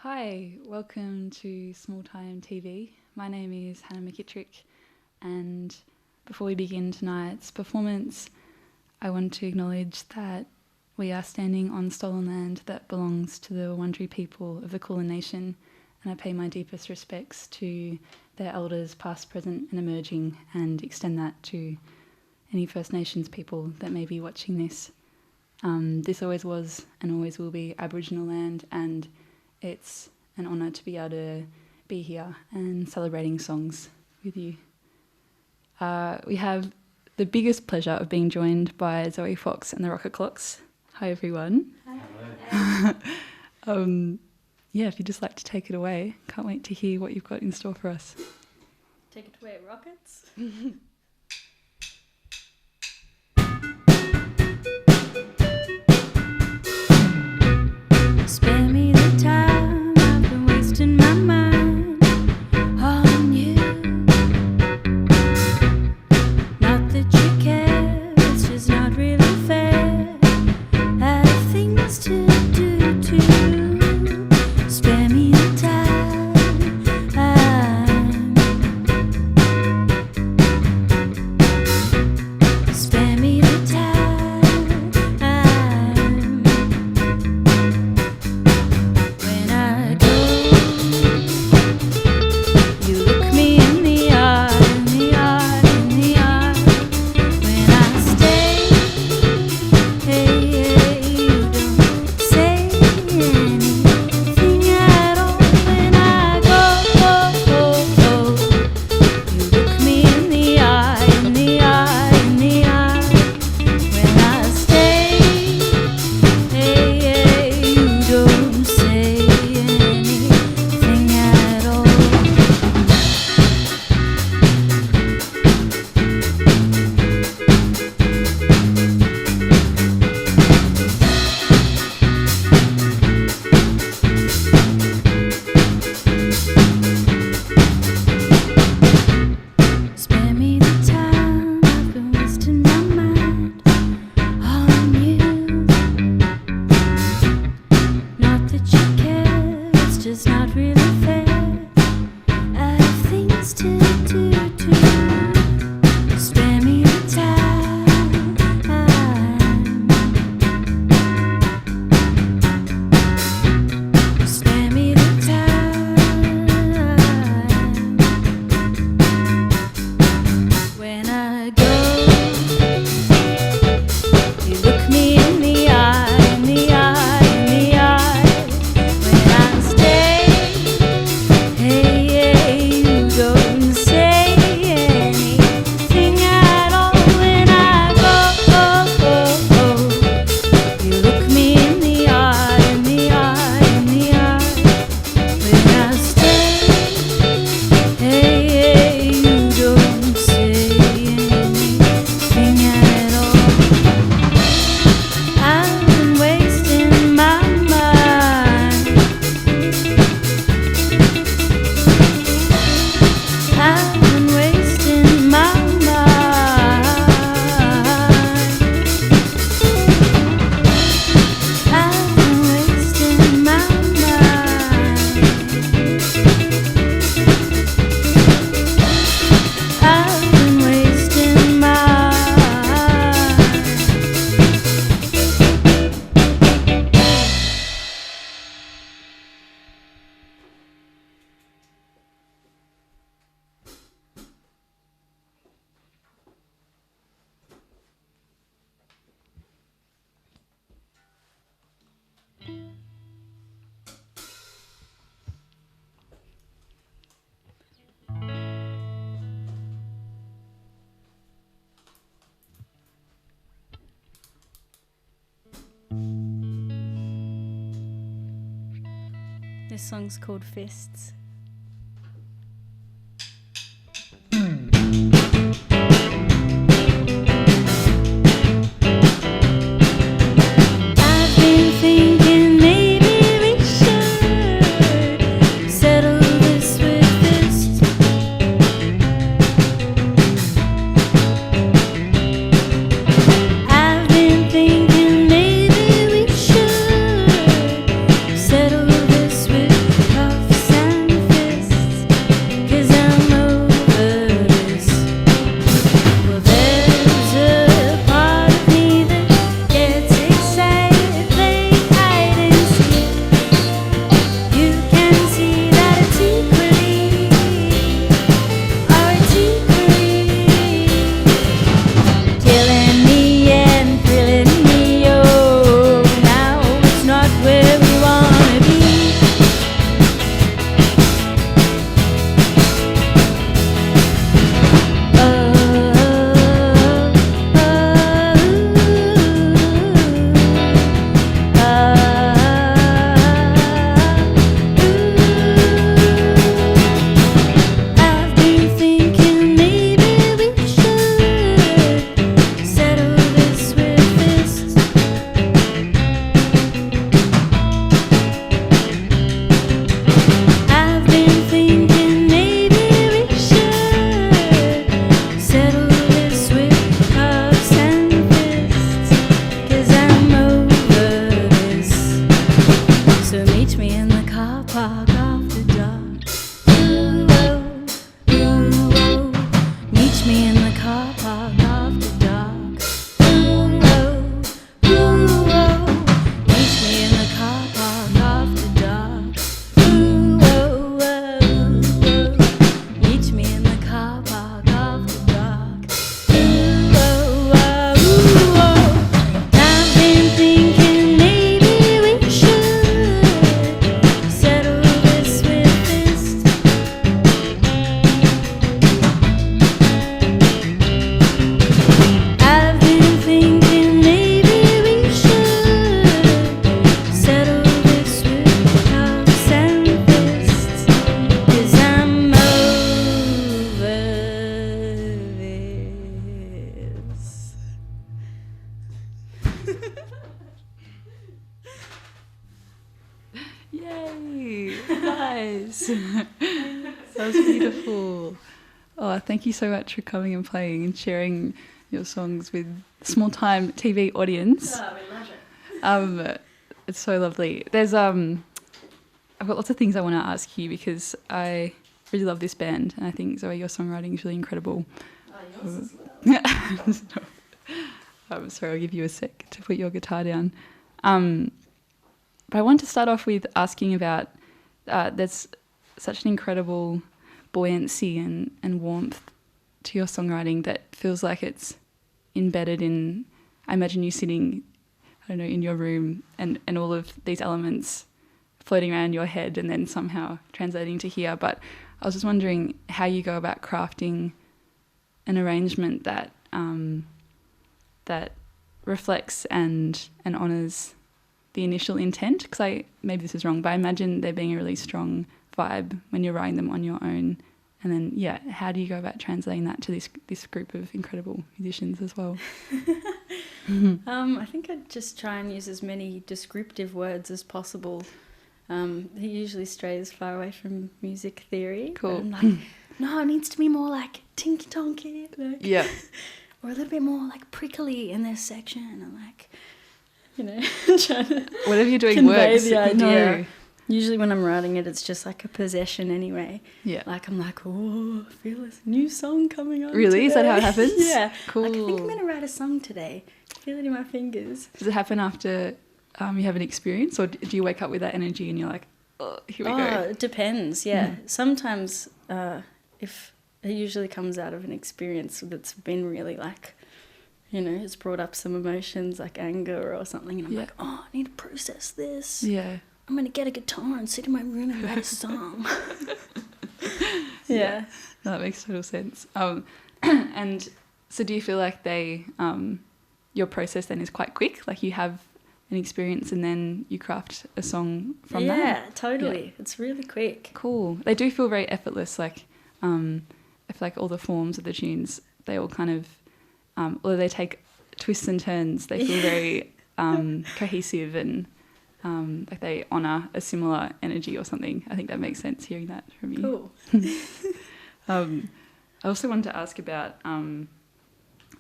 Hi, welcome to Small Time TV. My name is Hannah McKittrick, and before we begin tonight's performance, I want to acknowledge that we are standing on stolen land that belongs to the Wurundjeri people of the Kulin Nation, and I pay my deepest respects to their elders past, present and emerging, and extend that to any First Nations people that may be watching this. This always was and always will be Aboriginal land, and it's an honour to be able to be here and celebrating songs with you. We have the biggest pleasure of being joined by Zoë Fox and the Rocket Clocks. Hi everyone. Hi. If you'd just like to take it away. Can't wait to hear what you've got in store for us. Take it away, Rockets. Spare me the time, I've been wasting my mind on you. Not that you care, it's just not really fair. I have things to do too. Spare me the time. Spare me the time. When I go, you look me in the eye, in the eye, in the eye. When I stay, you don't say anything at all. When I go, you look me in the eye, in the eye, in the eye. When I stay, you don't say anything at all. Spare me the time, I've been wasting my mind on you. Not that you care, it's just not really fair. I have things to do too. Spare me the time. Spare me the time. When I go, you look me in the eye, in the eye, in the eye. When I stay, you don't say anything at all. When I go, you look me in the eye, in the eye, in the eye. When I stay, you don't say anything at all. I've been wasting my mind. I've been wasting my mind. I've been wasting my mind. I've been wasting my This song's called Fists. I've been thinking maybe we should settle this with fists. I've been thinking maybe we should settle this with Yay! Nice. That was beautiful. Oh, thank you so much for coming and playing and sharing your songs with small-time TV audience. Oh, we love it. It's so lovely. There's I've got lots of things I want to ask you because I really love this band and I think Zoe, your songwriting is really incredible. Oh, yours as well. I'm sorry, I'll give you a sec to put your guitar down. But I want to start off with asking about there's such an incredible buoyancy and warmth to your songwriting that feels like it's embedded in, I imagine you sitting, I don't know, in your room and all of these elements floating around your head and then somehow translating to here. But I was just wondering how you go about crafting an arrangement that that reflects and honours the initial intent, because maybe this is wrong, but I imagine there being a really strong vibe when you're writing them on your own, and then how do you go about translating that to this group of incredible musicians as well? I think I just try and use as many descriptive words as possible. He usually strays far away from music theory. Cool. I'm like, no, it needs to be more like tinky tonky, like, yeah, or a little bit more like prickly in this section. I'm like, trying to whatever you're doing convey works. the idea. No. Usually when I'm writing it, it's just like a possession anyway. Yeah. Like I'm like, oh, I feel this new song coming on. Really? Today. Is that how it happens? Yeah. Cool. Like, I think I'm going to write a song today. I feel it in my fingers. Does it happen after you have an experience, or do you wake up with that energy and you're like, oh, here we go? It depends, yeah. Sometimes if it usually comes out of an experience that's been really like, it's brought up some emotions like anger or something, and I'm like, oh, I need to process this. Yeah. I'm going to get a guitar and sit in my room and write a song. Yeah. No, that makes total sense. And so do you feel like your process then is quite quick? Like you have an experience and then you craft a song from that? Yeah, totally. Yeah. It's really quick. Cool. They do feel very effortless. Like I feel like all the forms of the tunes, they all kind of, although they take twists and turns, they feel very cohesive and like they honour a similar energy or something. I think that makes sense hearing that from you. Cool. I also wanted to ask about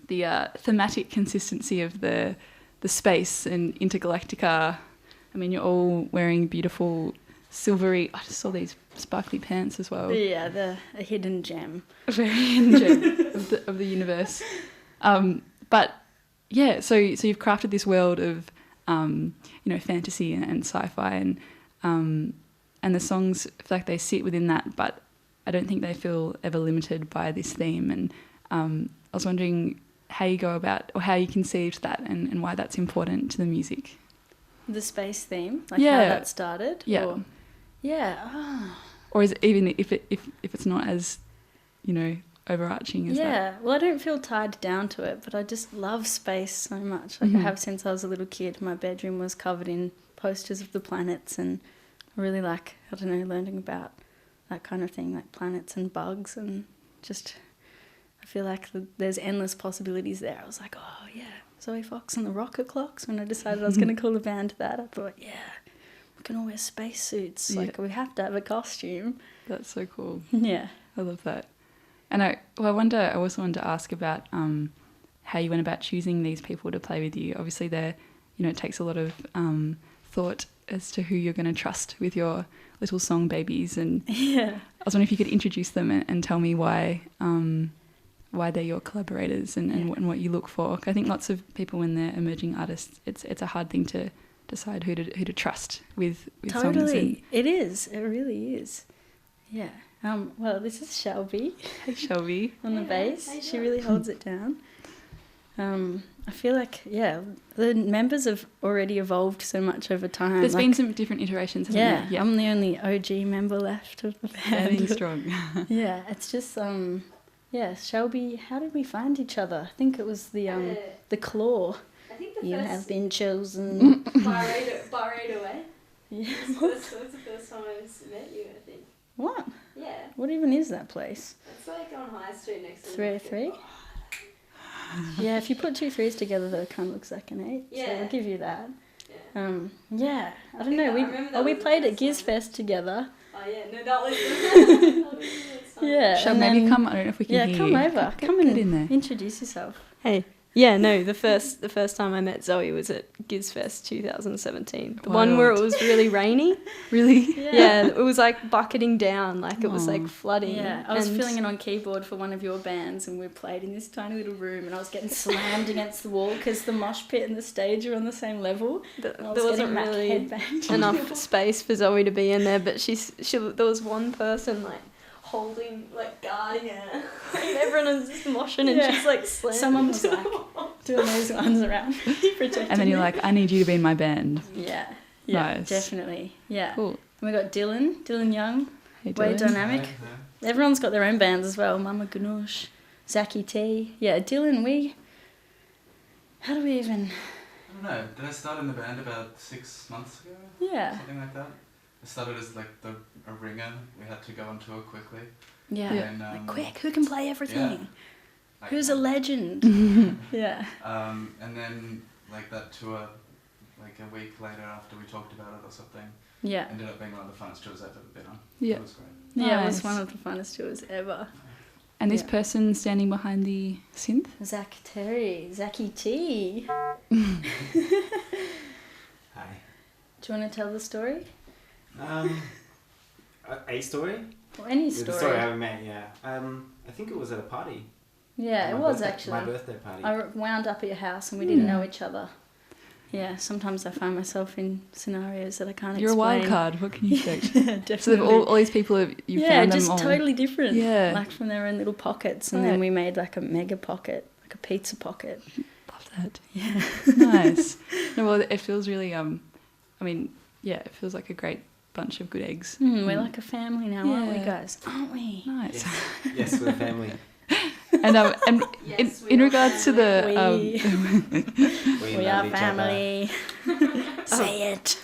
the thematic consistency of the space and Intergalactica. I mean, you're all wearing beautiful silvery, I just saw these sparkly pants as well. Yeah, a hidden gem. A very hidden gem of the universe. But yeah, so you've crafted this world of fantasy and sci-fi and the songs feel like they sit within that, but I don't think they feel ever limited by this theme. And I was wondering how you go about or how you conceived that and why that's important to the music. The space theme, like how that started. Yeah. Or is it, even if it's not as overarching as that? Yeah, well, I don't feel tied down to it, but I just love space so much. Like I have since I was a little kid. My bedroom was covered in posters of the planets, and I really like, learning about that kind of thing, like planets and bugs, and just I feel like there's endless possibilities there. I was like, oh yeah, Zoë Fox and the Rocket Clocks. When I decided I was going to call the band that, I thought, yeah, we can all wear spacesuits. Like we have to have a costume. That's so cool. Yeah, I love that. And I also wanted to ask about how you went about choosing these people to play with you. Obviously, it takes a lot of thought as to who you're going to trust with your little song babies. And I was wondering if you could introduce them and tell me why they're your collaborators and what you look for. I think lots of people, when they're emerging artists, it's a hard thing to decide who to trust with songs. Totally, it is. It really is. Yeah. Well, this is Shelby. Hey, Shelby. On the bass. She really holds it down. I feel like, the members have already evolved so much over time. There's been some different iterations, hasn't there? Yeah, I'm the only OG member left of the band. Standing strong. Yeah, it's just, Shelby, how did we find each other? I think it was the Claw. I think you have been chosen. Barredo Way. Yeah. That's the first time I met you, I think. What? Yeah. What even is that place? It's like on High Street next to 303? Yeah, if you put 2 3s together, though, it kind of looks like an 8. Yeah. So I'll give you that. Yeah. Yeah, I don't Yeah, know. I remember that We was the played at first time. Gizfest together. Oh yeah, no, that was the first time. Yeah. Shall and maybe then- come? I don't know if we can Yeah, hear come you. over. Come Get and in there. introduce yourself. Hey. Yeah, no, the first time I met Zoe was at Gizfest 2017. The one where it was really rainy. Really? Yeah, it was like bucketing down, like it was like Aw. flooding. Yeah, I was and filling in on keyboard for one of your bands, and we played in this tiny little room, and I was getting slammed against the wall because the mosh pit and the stage are on the same level. There And I was wasn't getting really headbanged. enough space for Zoe to be in there, but she there was one person like holding, like guarding her, and everyone was just moshing, and Yeah. she's like slammed. Someone was like doing those ones around, protecting And then you're me. like, I need you to be in my band. Yeah, Nice. definitely, yeah. Cool. And we got Dylan Young, Hey, way Dylan. dynamic. Everyone's got their own bands as well. Mama Ganoush, Zachy T. Yeah, Dylan, how do we even... I don't know. Did I start in the band about 6 months ago? Yeah. Something like that. I started as like a ringer. We had to go on tour quickly. Yeah. And, Like, quick, who can play everything? like, Who's a legend? Yeah. And then like that tour, like a week later after we talked about it or something, Yeah. ended up being one of the funnest tours I've ever been on. Yeah. It was great. Yeah, it Nice. was one of the funnest tours ever. And this Yeah. person standing behind the synth? Zachy T. Hi. Do you want to tell the story? A story? Or any The story? story I haven't met, yeah. I think it was at a party. Yeah, it My was birthday- actually. My birthday party. I wound up at your house and we didn't Yeah. know each other. Yeah, sometimes I find myself in scenarios that I can't You're a explain. wild card. What can you expect? Yeah, definitely. So they've all these people, you yeah, found them just all. totally different. Yeah. Like from their own little pockets. And Right. then we made like a mega pocket, like a pizza pocket. Love that. Yeah. Nice. No, well, it feels really, I mean, yeah, it feels like a great bunch of good eggs. We're like a family now, aren't we, Yeah. guys? Aren't we? Nice. Yes, yes, we're a family. And Yes, in we are regards to the We love are each family. Say it.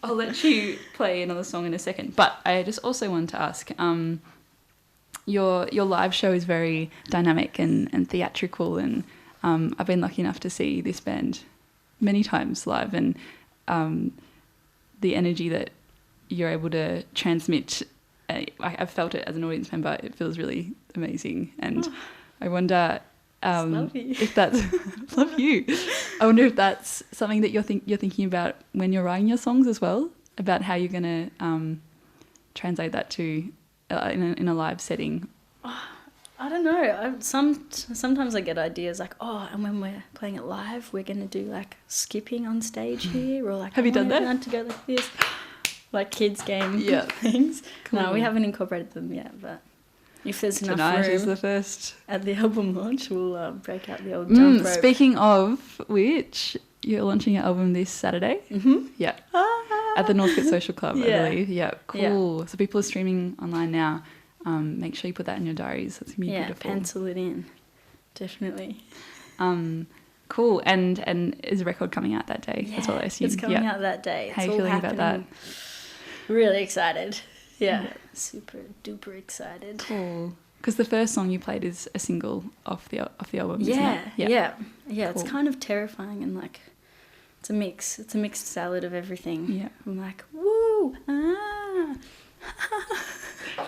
I'll let you play another song in a second, but I just also wanted to ask, your live show is very dynamic and theatrical, and I've been lucky enough to see this band many times live, and the energy that you're able to transmit, I've felt it as an audience member. It feels really amazing, and I wonder love you. if that's love you. I wonder if that's something that you're thinking about when you're writing your songs as well, about how you're going to translate that to in a live setting. I don't know. Sometimes I get ideas like, and when we're playing it live, we're going to do like skipping on stage here, or like Have you I done want that? everyone to go like this, like kids game Yeah. things. No, Cool. we haven't incorporated them yet, but if there's enough Tonight room is the first. at the album launch, we'll break out the old jump rope. Speaking of which, you're launching your album this Saturday. Mm-hmm. Yeah. At the Northcote Social Club, Yeah. I believe. Yeah, cool. So people are streaming online now. Make sure you put that in your diaries. That's going to be Yeah, beautiful. pencil it in. Definitely. Cool. And is a record coming out that day as well, I assume? It's coming out that day. It's How are you all feeling about that? happening. Really excited. Yeah. Super duper excited. Cool. Because the first song you played is a single off the album, isn't Yeah, it? yeah. It's Cool. kind of terrifying and like, it's a mix. It's a mixed salad of everything. Yeah. I'm like, woo, ah.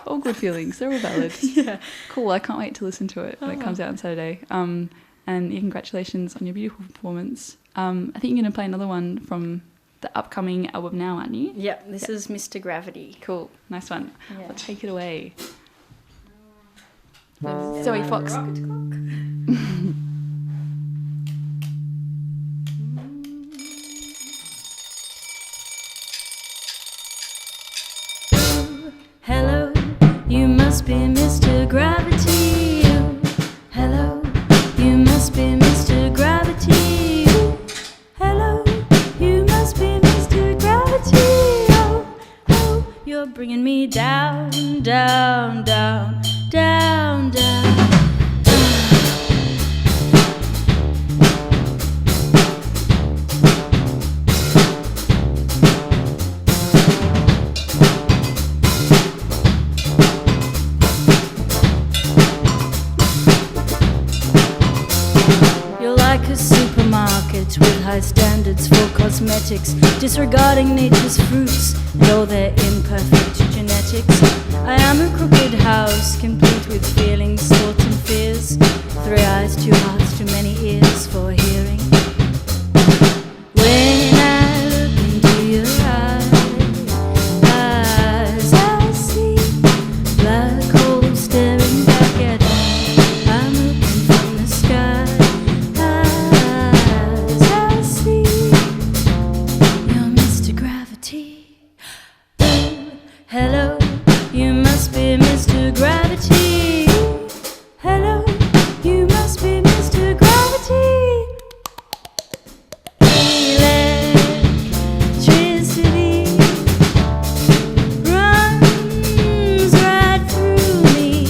All good feelings. They're all valid. Yeah. Cool. I can't wait to listen to it when it comes out on Saturday. And yeah, congratulations on your beautiful performance. I think you're going to play another one from the upcoming album now, aren't you? Yep, this is Mr. Gravity. Cool. Nice one. Yeah. I'll take it away. Zoë Fox. Rocket clock. Hello, you must be Mr. Gravity. Hello, you must be Mr. Gravity. Hello, you must be Mr. Gravity. Oh, you're bringing me down, down, down, down, down. You're like a supermarket with high standards methods for cosmetics, disregarding nature's fruits and all their imperfect genetics. I am a crooked house, complete with feelings, thoughts and fears. 3 eyes, 2 hearts, too many ears for hearing. When I look into your eyes, I see black holes staring back at me. I'm looking from the sky. I see you're Mr. Gravity. Oh, hello, you must be Mr. Gravity. Hello, you must be Mr. Gravity. Electricity runs right through me.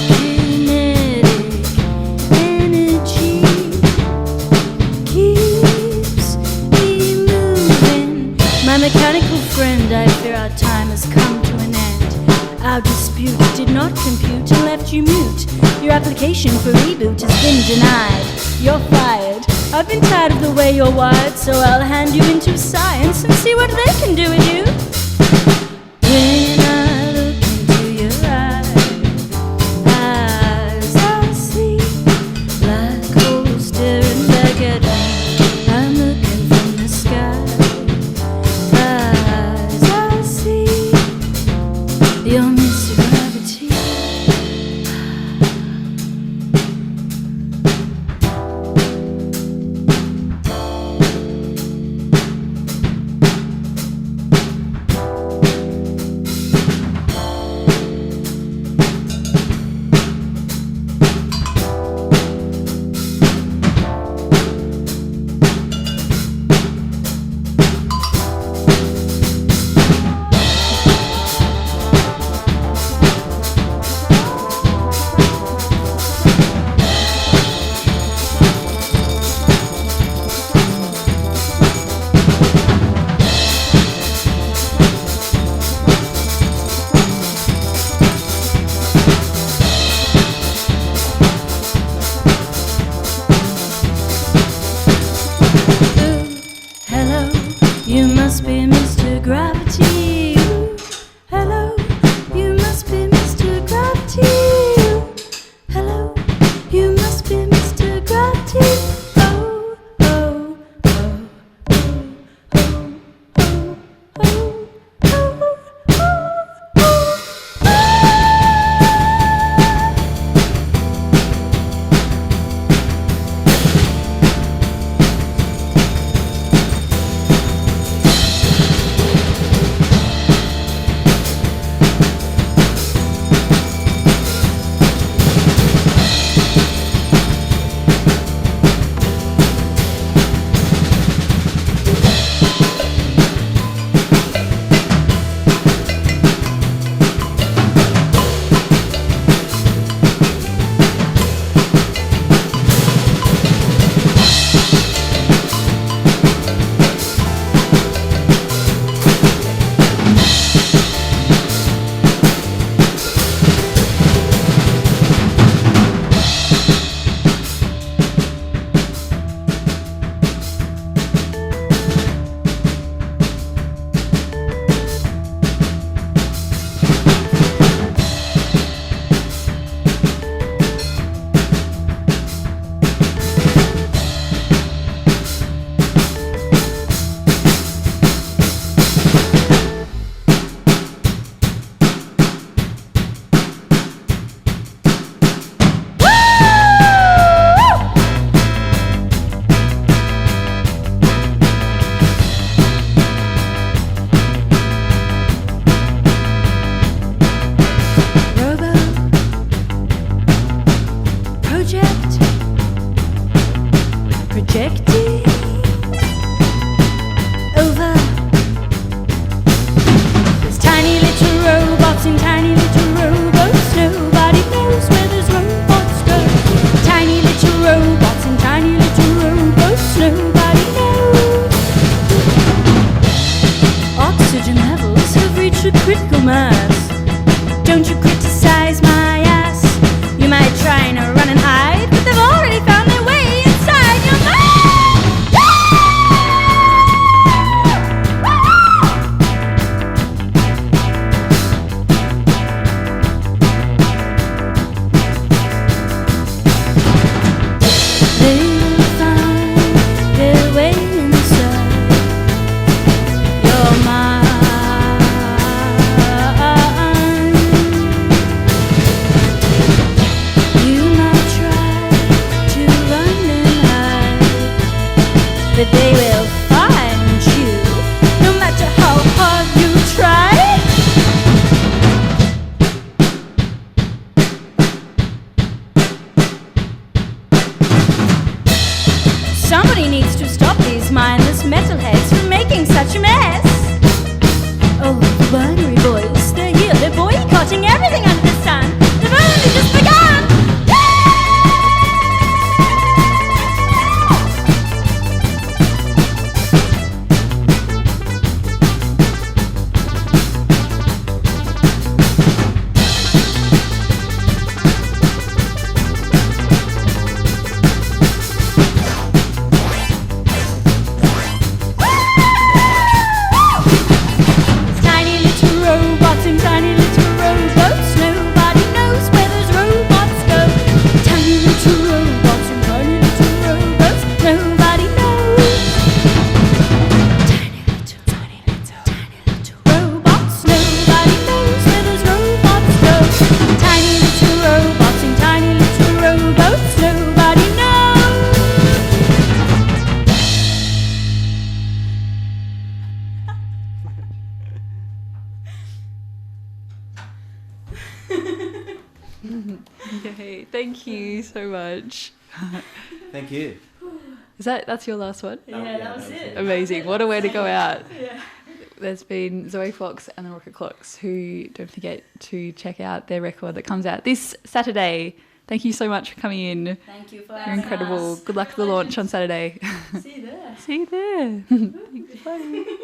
Kinetic energy keeps me moving. My mechanical friend, I fear our time has come to an end. Our dispute did not compute and left you mute. Your application for reboot has been denied. You're fired. I've been tired of the way you're wired, so I'll hand you into science and see what they can do with you. When I look into your eyes, I see black holes staring back at me. I'm looking from the sky. I see you're Mr. Gravity. Hello, you must be Mr. Gravity. Hello, you must be Mr. Gravity. Hello, you must be Mr. Gravity. Oh, oh, oh, oh, oh, oh, oh, projecting over. There's tiny little robots in tiny little robots. Nobody knows where those robots go. Tiny little robots in tiny little robots. Nobody knows. Oxygen levels have reached a critical mass. Don't you criticize my ass. You might try and run and hide, but they've already found their way inside your mind. Yay, thank you so much. Thank you. That's your last one? Yeah, that was it. Amazing. What a way to go out. Yeah. There's been Zoë Fox and the Rocket Clocks, who don't forget to check out their record that comes out this Saturday. Thank you so much for coming in. Thank you for You're having incredible. us. Good luck with the launch on Saturday. See you there. See you there. Thanks, bye.